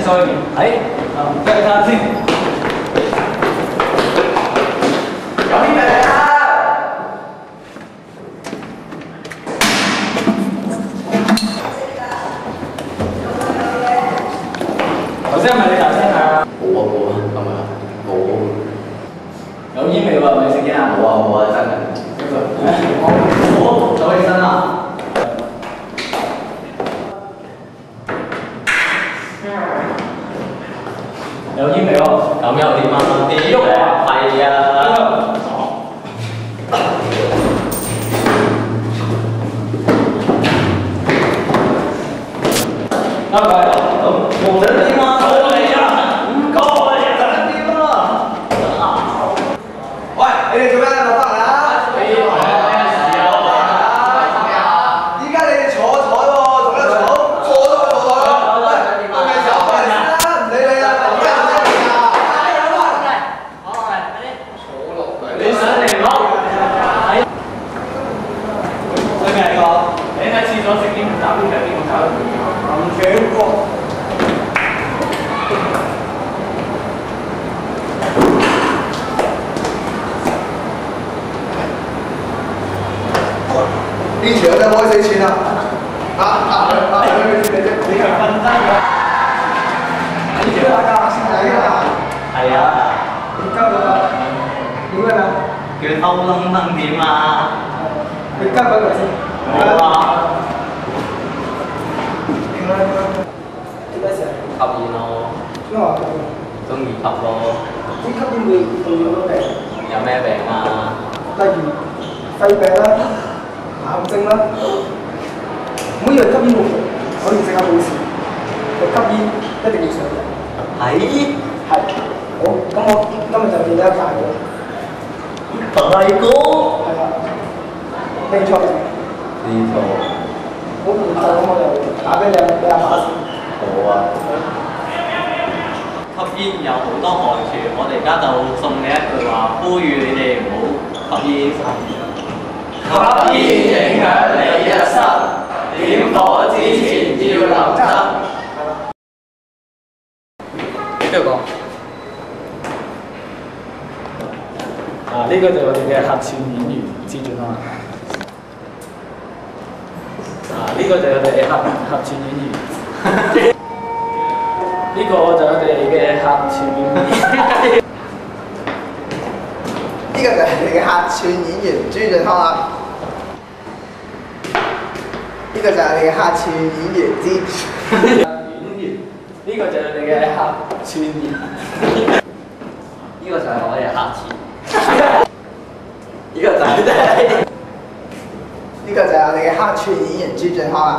收一面。再睇下先。有啲咩嚟啊？頭先係咪你頭先啊？冇啊，咁啊，冇。有煙味喎，係咪食煙啊？冇啊，真係。好，走起身啦。有煙味喎，咁又點啊？啲喐啊！係啊。拜拜。冇得點啊！好嚟啊！唔該，得點啊！喂，你哋做咩落翻嚟啊？依家你哋坐台喎，做咩坐？坐都坐台咯。喂，係咪走翻嚟先啦？唔理你啦，做咩做咩啊？你上嚟攞。你咩嚟㗎？你喺廁所食煙打邊爐邊個搞？咁長個。邊條有得開死錢啊？你係瞓低㗎？你叫大家先睇啊！係啊。你交咗啦？點解啊？叫偷楞楞點啊？你交咗未先？冇啊。點解？點解成日吸煙咯，邊個？中意吸咯。啲吸煙會有咩病？有咩病啊？例如肺病啦、癌症啦。唔好以為吸煙冇毒，可以即刻冇事。吸煙一定要上癮。係。係。好，咁我今日就見到一戒喎。大哥。係啦。興趣。呢套。好唔錯，咁我就打俾你阿爸先。好啊。吸煙有好多害處，我哋而家就送你一句話，呼籲你哋唔好吸煙。吸煙影響你一生，點火之前要留心。邊度講？呢個就係我哋嘅客串演員資俊啊。呢個就係我哋嘅客串演員。呢個就係我哋嘅客串演員。呢個就係你嘅客串演員朱俊康啦。呢個就係你嘅客串演員之演員。呢個就係你嘅客串演員。呢個就係我哋客串。呢個就係我哋嘅客串演員朱俊康啦。